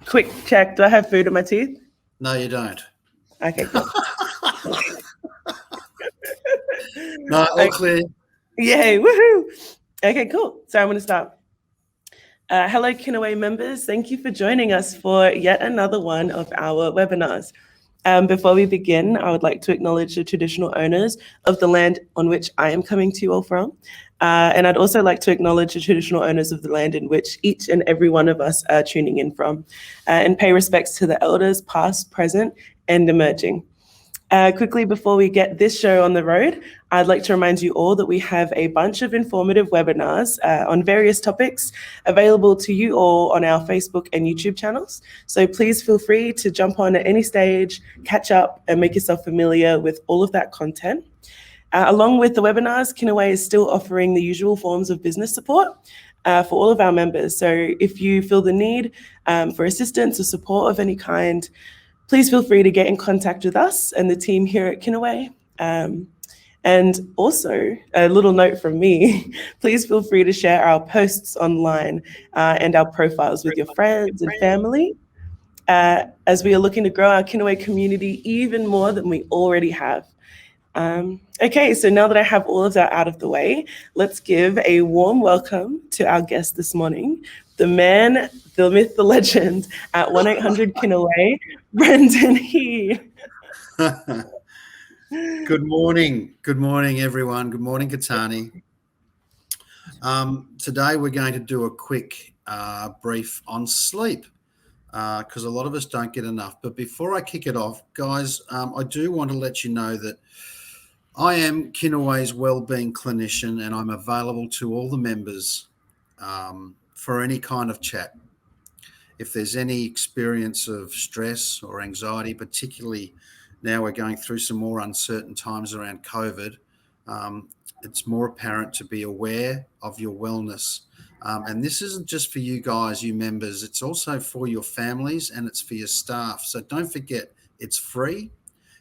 Quick check. Do I have food in my teeth? No, you don't. Okay, cool. No, all clear. Yay, woohoo. Okay, cool. So I'm going to start. Hello, Kinaway members. Thank you for joining us for yet another one of our webinars. Before we begin, I would like to acknowledge the traditional owners of the land on which I am coming to you all from. And I'd also like to acknowledge the traditional owners of the land in which each and every one of us are tuning in from, and pay respects to the elders past, present, and emerging. Quickly, before we get this show on the road, I'd like to remind you all that we have a bunch of informative webinars on various topics available to you all on our Facebook and YouTube channels. So please feel free to jump on at any stage, catch up, and make yourself familiar with all of that content. Along with the webinars, Kinaway is still offering the usual forms of business support for all of our members. So if you feel the need for assistance or support of any kind, please feel free to get in contact with us and the team here at Kinaway. And also, a little note from me, please feel free to share our posts online and our profiles with your friends and family, as we are looking to grow our Kinaway community even more than we already have. Okay, so now that I have all of that out of the way, let's give a warm welcome to our guest this morning, the man, the myth, the legend at 1-800-KINAWAY, Brendan He. Good morning. Good morning, everyone. Good morning, K'Tahni. Today we're going to do a quick brief on sleep because a lot of us don't get enough. But before I kick it off, guys, I do want to let you know that I am Kinaway's wellbeing clinician and I'm available to all the members for any kind of chat. If there's any experience of stress or anxiety, particularly now we're going through some more uncertain times around COVID, it's more apparent to be aware of your wellness. And this isn't just for you guys, you members, it's also for your families and it's for your staff. So don't forget, it's free,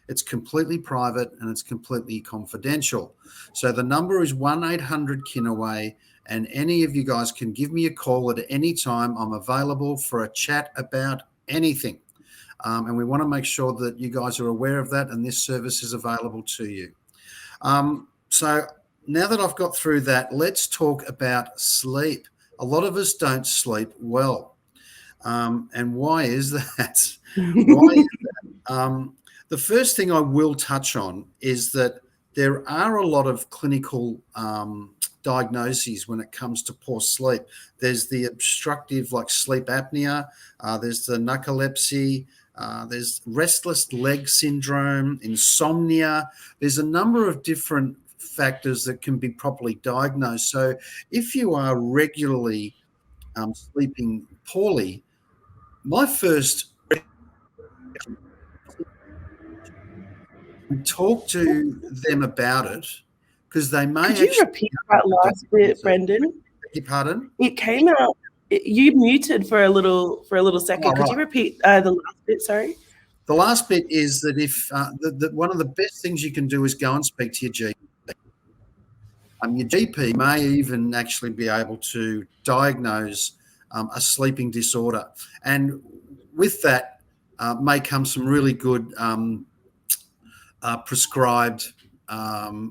it's completely private, and it's completely confidential. So the number is 1-800-KINAWAY, and any of you guys can give me a call at any time. I'm available for a chat about anything. And we want to make sure that you guys are aware of that and this service is available to you. So now that I've got through that, let's talk about sleep. A lot of us don't sleep well. And why is that? The first thing I will touch on is that there are a lot of clinical diagnoses when it comes to poor sleep. There's the obstructive, like sleep apnea, there's the narcolepsy, there's restless leg syndrome, insomnia. There's a number of different factors that can be properly diagnosed. So if you are regularly sleeping poorly, my first talk to them about it because they may. Could you repeat that last bit, Brendan? Beg your pardon? It came out. You muted for a little second. Could you repeat the last bit? Sorry. The last bit is that if one of the best things you can do is go and speak to your GP. Your GP may even actually be able to diagnose a sleeping disorder, and with that may come some really good prescribed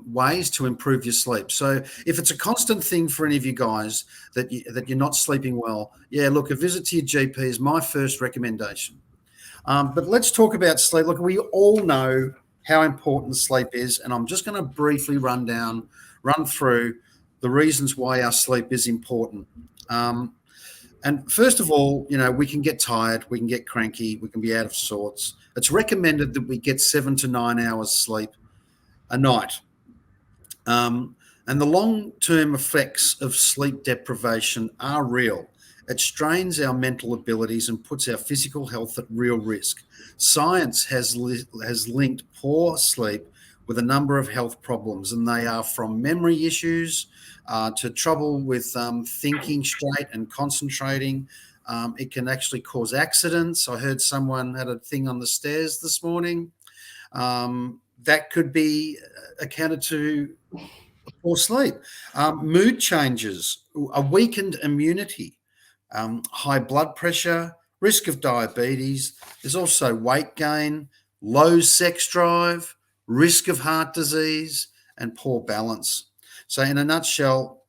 ways to improve your sleep. So if it's a constant thing for any of you guys that you're not sleeping well, yeah, look, a visit to your GP is my first recommendation. But let's talk about sleep. Look, we all know how important sleep is, and I'm just going to briefly run through the reasons why our sleep is important. And first of all, we can get tired, we can get cranky, we can be out of sorts. It's recommended that we get 7 to 9 hours sleep a night. And the long-term effects of sleep deprivation are real. It strains our mental abilities and puts our physical health at real risk. Science has linked poor sleep with a number of health problems, and they are from memory issues to trouble with thinking straight and concentrating. It can actually cause accidents. I heard someone had a thing on the stairs this morning. That could be accounted to poor sleep. Mood changes, a weakened immunity, high blood pressure, risk of diabetes. There's also weight gain, low sex drive, risk of heart disease, and poor balance. So, in a nutshell,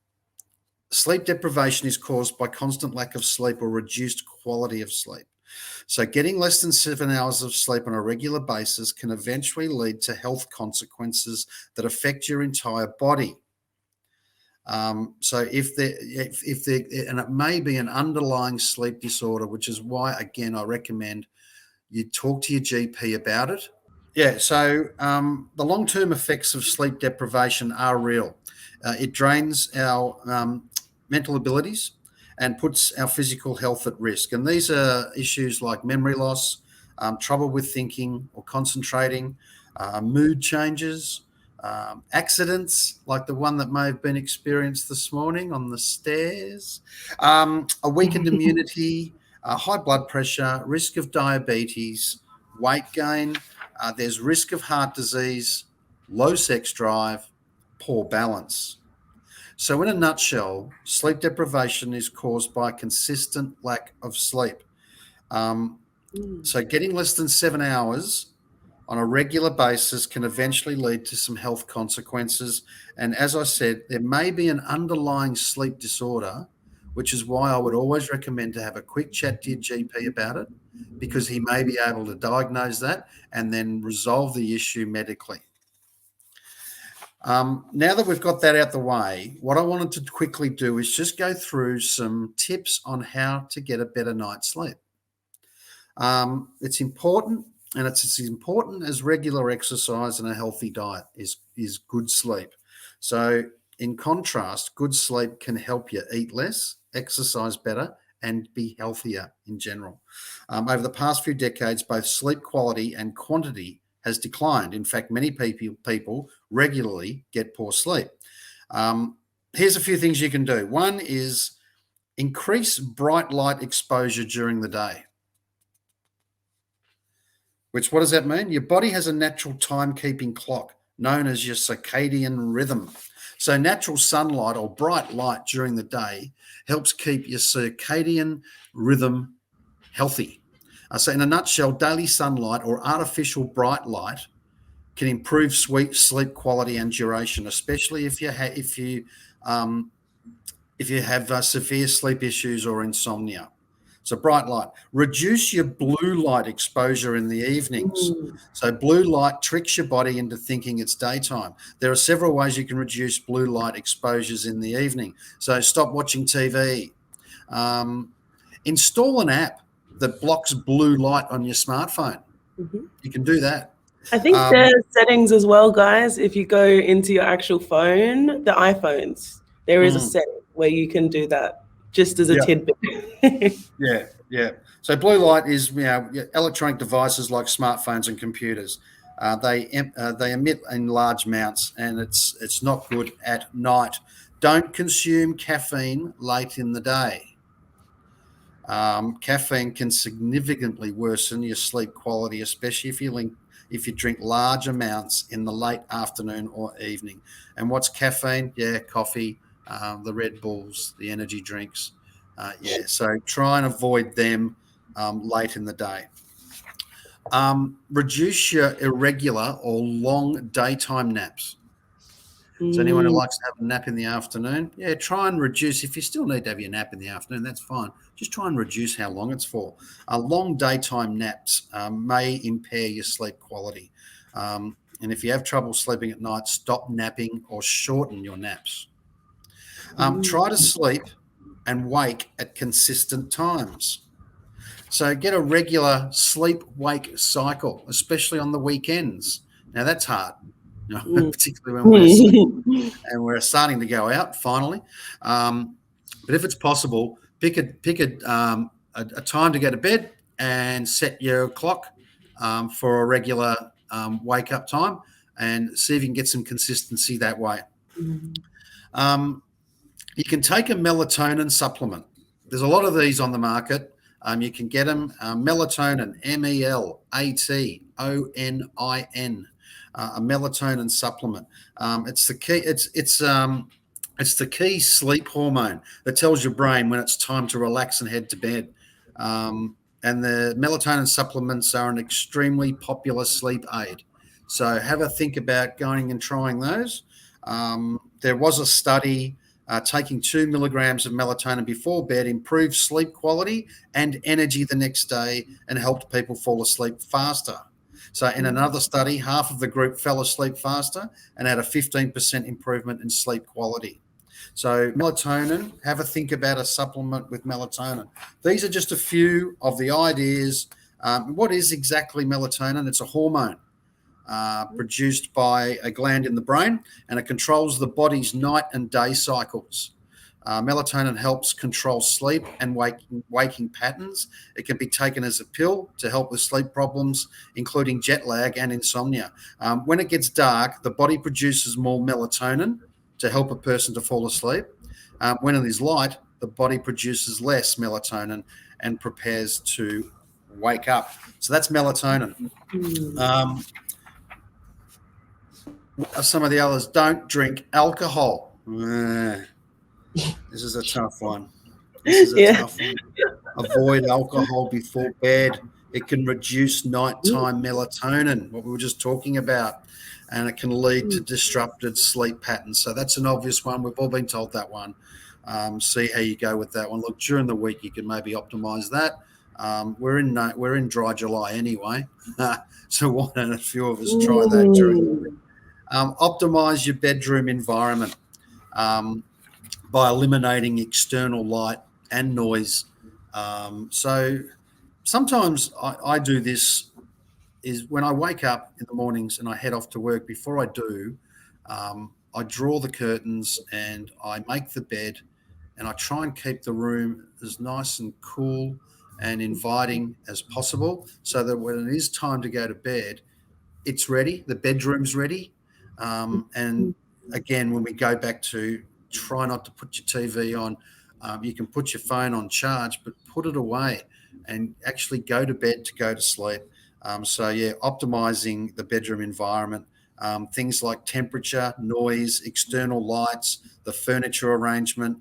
sleep deprivation is caused by constant lack of sleep or reduced quality of sleep. So, getting less than 7 hours of sleep on a regular basis can eventually lead to health consequences that affect your entire body. So and it may be an underlying sleep disorder, which is why, again, I recommend you talk to your GP about it. Yeah, so the long-term effects of sleep deprivation are real. It drains our mental abilities and puts our physical health at risk. And these are issues like memory loss, trouble with thinking or concentrating, mood changes, accidents like the one that may have been experienced this morning on the stairs, a weakened immunity, high blood pressure, risk of diabetes, weight gain. There's risk of heart disease, low sex drive, poor balance. So, in a nutshell, sleep deprivation is caused by a consistent lack of sleep. So, getting less than 7 hours on a regular basis can eventually lead to some health consequences. And as I said, there may be an underlying sleep disorder, which is why I would always recommend to have a quick chat to your GP about it, because he may be able to diagnose that and then resolve the issue medically. Now that we've got that out the way, what I wanted to quickly do is just go through some tips on how to get a better night's sleep. It's important, and it's as important as regular exercise and a healthy diet is good sleep. So in contrast, good sleep can help you eat less, exercise better, and be healthier in general. Over the past few decades, both sleep quality and quantity has declined. In fact, many people regularly get poor sleep. Here's a few things you can do. One is increase bright light exposure during the day. What does that mean? Your body has a natural timekeeping clock known as your circadian rhythm. So natural sunlight or bright light during the day helps keep your circadian rhythm healthy. So in a nutshell, daily sunlight or artificial bright light can improve sleep quality and duration, especially if you have severe sleep issues or insomnia. So bright light. Reduce your blue light exposure in the evenings. So blue light tricks your body into thinking it's daytime. There are several ways you can reduce blue light exposures in the evening. So stop watching TV. Install an app that blocks blue light on your smartphone. You can do that. I think there's settings as well, guys. If you go into your actual phone, the iPhones, there is a setting where you can do that, just as a tidbit. Yeah. So blue light is electronic devices like smartphones and computers. They emit in large amounts, and it's not good at night. Don't consume caffeine late in the day. Caffeine can significantly worsen your sleep quality, especially if you drink large amounts in the late afternoon or evening. And what's caffeine? Yeah, coffee, the Red Bulls, the energy drinks. So try and avoid them late in the day. Reduce your irregular or long daytime naps. So anyone who likes to have a nap in the afternoon, try and reduce. If you still need to have your nap in the afternoon, that's fine. Just try and reduce how long it's for. Long daytime naps may impair your sleep quality. And if you have trouble sleeping at night, stop napping or shorten your naps. Try to sleep and wake at consistent times. So get a regular sleep-wake cycle, especially on the weekends. Now that's hard, particularly when we're starting to go out finally. But if it's possible, pick a time to go to bed and set your clock for a regular wake-up time, and see if you can get some consistency that way. You can take a melatonin supplement. There's a lot of these on the market. You can get them. Melatonin, MELATONIN, a melatonin supplement. It's the key. It's the key sleep hormone that tells your brain when it's time to relax and head to bed. and the melatonin supplements are an extremely popular sleep aid. So have a think about going and trying those. There was a study taking 2 milligrams of melatonin before bed improved sleep quality and energy the next day and helped people fall asleep faster. So in another study, half of the group fell asleep faster and had a 15% improvement in sleep quality. So melatonin, have a think about a supplement with melatonin. These are just a few of the ideas. What is exactly melatonin? It's a hormone produced by a gland in the brain, and it controls the body's night and day cycles. Melatonin helps control sleep and waking patterns. It can be taken as a pill to help with sleep problems, including jet lag and insomnia. When it gets dark, the body produces more melatonin to help a person to fall asleep. When it is light, the body produces less melatonin and prepares to wake up. So that's melatonin. Some of the others: don't drink alcohol. This is a tough one. Tough one. Avoid alcohol before bed. It can reduce nighttime melatonin, what we were just talking about, and it can lead to disrupted sleep patterns. So that's an obvious one. We've all been told that one. See how you go with that one. Look, during the week you can maybe optimize that. We're in dry July anyway, so why don't a few of us try that during the week? Optimize your bedroom environment by eliminating external light and noise. So sometimes I do this is when I wake up in the mornings and I head off to work. Before I do, I draw the curtains and I make the bed, and I try and keep the room as nice and cool and inviting as possible, so that when it is time to go to bed, it's ready, the bedroom's ready. And again, when we go back to try not to put your TV on, you can put your phone on charge, but put it away and actually go to bed to go to sleep. So yeah, optimizing the bedroom environment, things like temperature, noise, external lights, the furniture arrangement.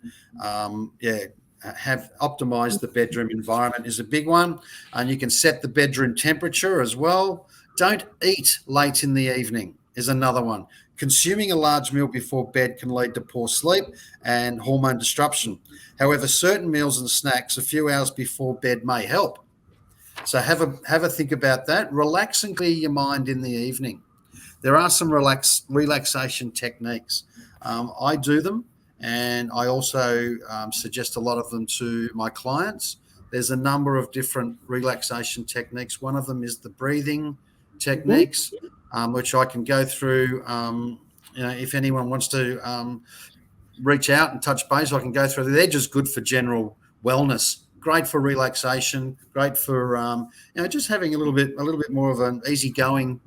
Have optimized the bedroom environment is a big one. And you can set the bedroom temperature as well. Don't eat late in the evening is another one. Consuming a large meal before bed can lead to poor sleep and hormone disruption. However, certain meals and snacks a few hours before bed may help. So have a think about that. Relax and clear your mind in the evening. There are some relaxation techniques. I do them, and I also suggest a lot of them to my clients. There's a number of different relaxation techniques. One of them is the breathing techniques, which I can go through. If anyone wants to reach out and touch base, I can go through. They're just good for general wellness. Great for relaxation. Great for just having a little bit more of an easygoing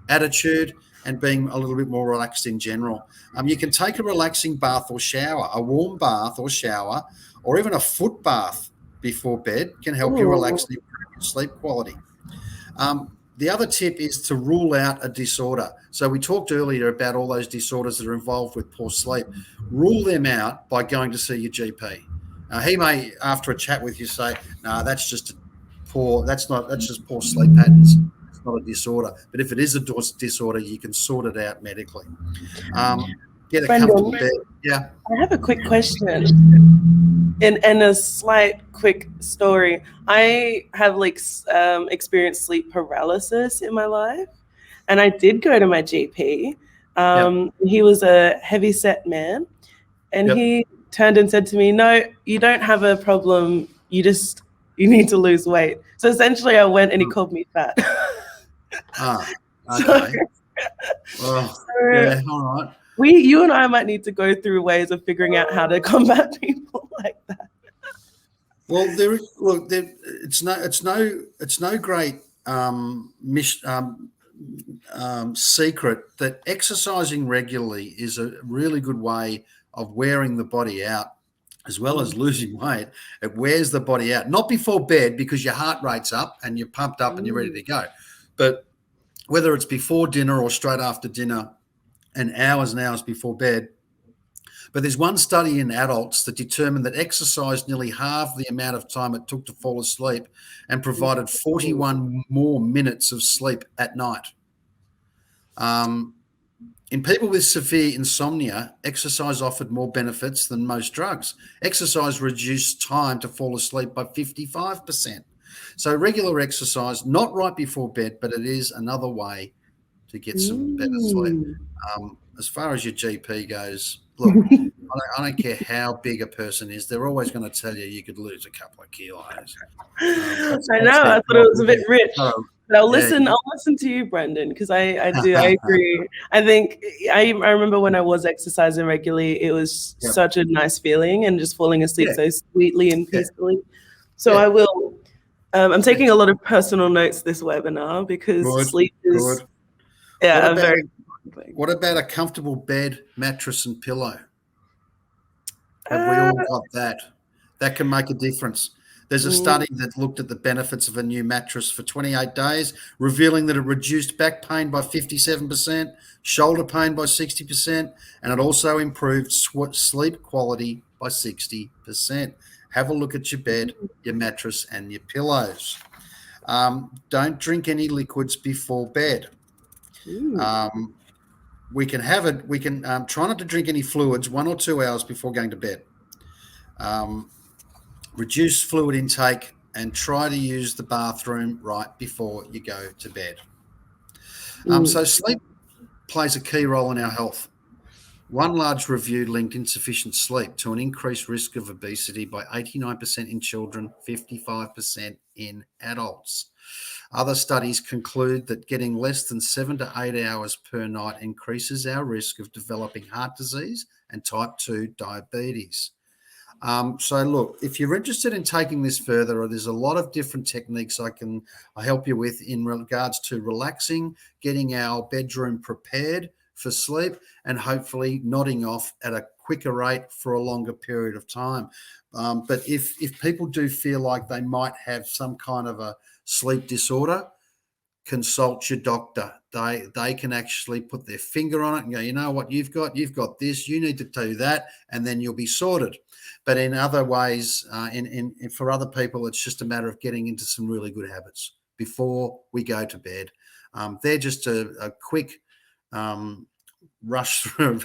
attitude and being a little bit more relaxed in general. You can take a relaxing bath or shower, a warm bath or shower, or even a foot bath before bed can help you relax and improve your sleep quality. The other tip is to rule out a disorder. So we talked earlier about all those disorders that are involved with poor sleep. Rule them out by going to see your GP. He may, after a chat with you, say, "No, that's just poor sleep patterns. It's not a disorder." But if it is a disorder, you can sort it out medically. Get a comfortable bed. Yeah. I have a quick question and a slight quick story. I have experienced sleep paralysis in my life, and I did go to my GP. He was a heavy-set man, and he turned and said to me, "No, you don't have a problem. You need to lose weight." So essentially I went and he called me fat. Okay. Yeah, all right. You and I might need to go through ways of figuring out how to combat people like that. Well, it's no great secret that exercising regularly is a really good way of wearing the body out, as well as losing weight. It wears the body out, not before bed because your heart rate's up and you're pumped up and you're ready to go, but whether it's before dinner or straight after dinner and hours before bed, But there's one study in adults that determined that exercise nearly halved the amount of time it took to fall asleep and provided 41 more minutes of sleep at night. In people with severe insomnia, exercise offered more benefits than most drugs. Exercise reduced time to fall asleep by 55%. So regular exercise, not right before bed, but it is another way to get some better sleep. As far as your GP goes, look, I don't care how big a person is, they're always going to tell you could lose a couple of kilos. I know. I thought it was a bit rich. But I'll listen to you, Brendan, because I agree. I think I remember when I was exercising regularly, it was such a nice feeling and just falling asleep so sweetly and peacefully. So I will. I'm taking a lot of personal notes this webinar because sleep is a very important thing. What about a comfortable bed, mattress, and pillow? Have we all got that? That can make a difference. There's a study that looked at the benefits of a new mattress for 28 days, revealing that it reduced back pain by 57%, shoulder pain by 60%, and it also improved sleep quality by 60%. Have a look at your bed, your mattress, and your pillows. Don't drink any liquids before bed. We can have it. We can try not to drink any fluids 1 or 2 hours before going to bed. Reduce fluid intake and try to use the bathroom right before you go to bed. So sleep plays a key role in our health. One large review linked insufficient sleep to an increased risk of obesity by 89% in children, 55% in adults. Other studies conclude that getting less than 7 to 8 hours per night increases our risk of developing heart disease and type 2 diabetes. So look, if you're interested in taking this further, there's a lot of different techniques I help you with in regards to relaxing, getting our bedroom prepared for sleep, and hopefully nodding off at a quicker rate for a longer period of time. But if people do feel like they might have some kind of a sleep disorder, consult your doctor. They can actually put their finger on it and go, you know what, you've got this, you need to do that, and then you'll be sorted. But in other ways, for other people, it's just a matter of getting into some really good habits before we go to bed. They're just a quick rush through,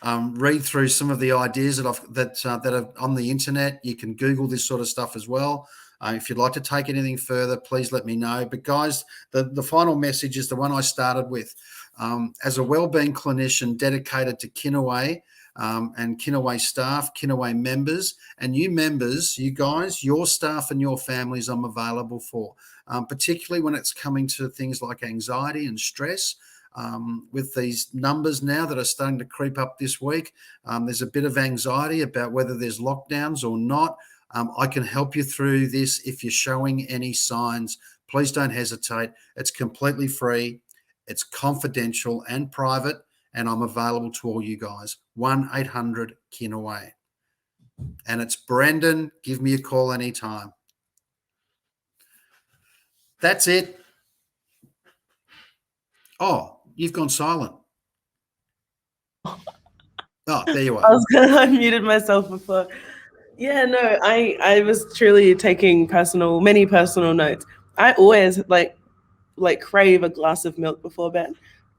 read through some of the ideas that are on the internet. You can Google this sort of stuff as well. If you'd like to take anything further, please let me know. But guys, the final message is the one I started with. As a wellbeing clinician dedicated to Kinaway and Kinaway staff, Kinaway members, and you members, you guys, your staff and your families I'm available for, particularly when it's coming to things like anxiety and stress. With these numbers now that are starting to creep up this week, there's a bit of anxiety about whether there's lockdowns or not. I can help you through this if you're showing any signs. Please don't hesitate. It's completely free. It's confidential and private, and I'm available to all you guys. 1-800-KINAWAY. And it's Brendan. Give me a call anytime. That's it. Oh, you've gone silent. Oh, there you are. I muted myself before. Yeah, no, I was truly taking many personal notes. I always like crave a glass of milk before bed,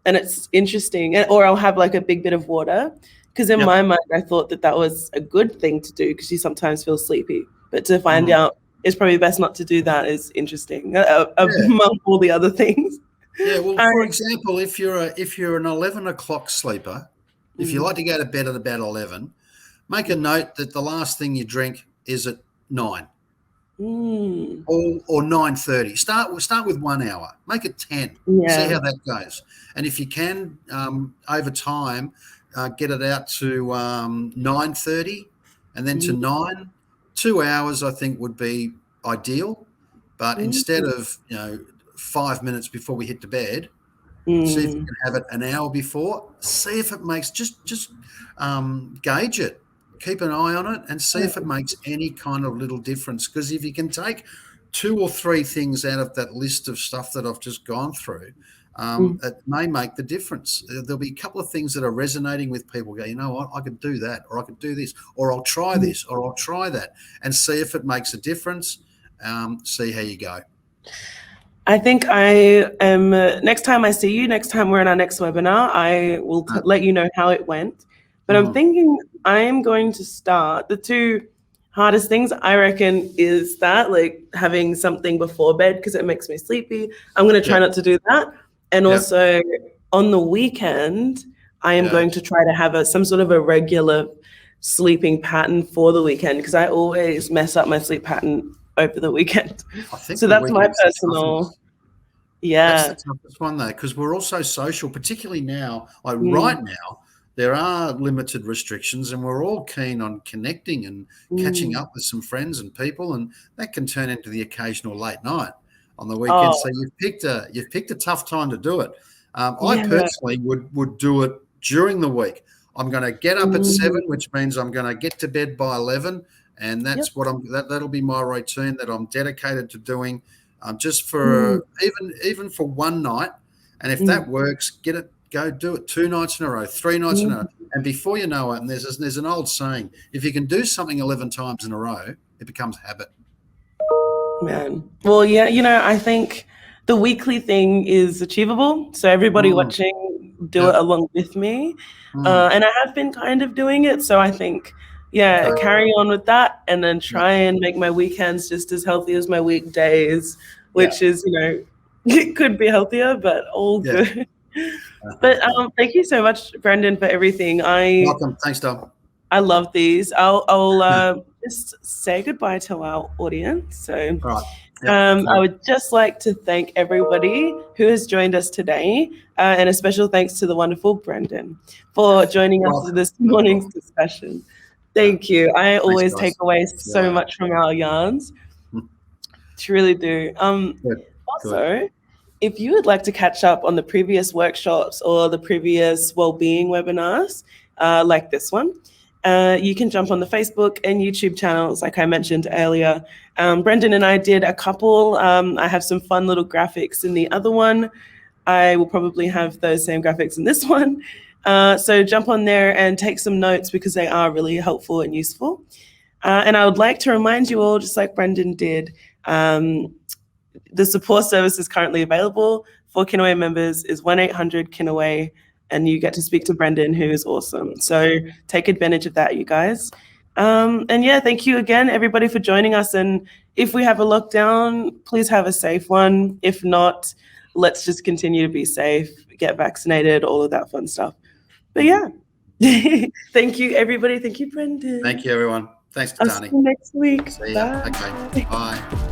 and it's interesting. Or I'll have like a big bit of water, because in my mind I thought that was a good thing to do because you sometimes feel sleepy. But to find out it's probably best not to do that is interesting among all the other things. Yeah, well, for example, if you're an 11 o'clock sleeper, if you like to go to bed at about 11. Make a note that the last thing you drink is at 9 or 9:30. Start with 1 hour. Make it 10. See how that goes. And if you can, over time, get it out to 9:30 and then to 9. 2 hours, I think, would be ideal. But instead of 5 minutes before we hit the bed, see if you can have it an hour before. See if it makes just gauge it. Keep an eye on it and see if it makes any kind of little difference. Because if you can take 2 or 3 things out of that list of stuff that I've just gone through, it may make the difference. There'll be a couple of things that are resonating with people. Go, you know what, I could do that, or I could do this, or I'll try this, or I'll try that, and see if it makes a difference. See how you go. I think I am, next time I see you, next time we're in our next webinar, I will let you know how it went. But I'm thinking I'm going to start. The two hardest things I reckon is that, like, having something before bed because it makes me sleepy. I'm going to try not to do that. And also on the weekend, I am going to try to have some sort of a regular sleeping pattern for the weekend because I always mess up my sleep pattern over the weekend. I think so that's my personal. That's the toughest one though, because we're all so social, particularly now. Like right now, there are limited restrictions, and we're all keen on connecting and catching up with some friends and people, and that can turn into the occasional late night on the weekend. So you've picked a tough time to do it. I personally would do it during the week. I'm going to get up at 7, which means I'm going to get to bed by 11. And that's what that'll be my routine that I'm dedicated to doing, just for even for one night. And if that works, go do it 2 nights in a row, 3 nights in a row. And before you know it, and there's an old saying, if you can do something 11 times in a row, it becomes habit. Man. Well, I think the weekly thing is achievable. So everybody watching, do it along with me. And I have been kind of doing it. So I think, carry on with that and then try and make my weekends just as healthy as my weekdays, which is, it could be healthier, but all good. But thank you so much, Brendan, for everything. Welcome. Thanks, Dom. I love these. I'll just say goodbye to our audience. So I would just like to thank everybody who has joined us today, and a special thanks to the wonderful Brendan for joining us for this morning's discussion. Thank you. I always take away so much from our yarns. Truly do. Also, if you would like to catch up on the previous workshops or the previous wellbeing webinars, like this one, you can jump on the Facebook and YouTube channels, like I mentioned earlier. Brendan and I did a couple. I have some fun little graphics in the other one. I will probably have those same graphics in this one. So jump on there and take some notes because they are really helpful and useful. And I would like to remind you all, just like Brendan did, the support service is currently available for Kinaway members is 1-800-KINAWAY, and you get to speak to Brendan, who is awesome. So take advantage of that, you guys. And thank you again, everybody, for joining us. And if we have a lockdown, please have a safe one. If not, let's just continue to be safe, get vaccinated, all of that fun stuff. But thank you, everybody. Thank you, Brendan. Thank you, everyone. Thanks, K'Tahni. I'll see you next week. See ya. Okay. Bye.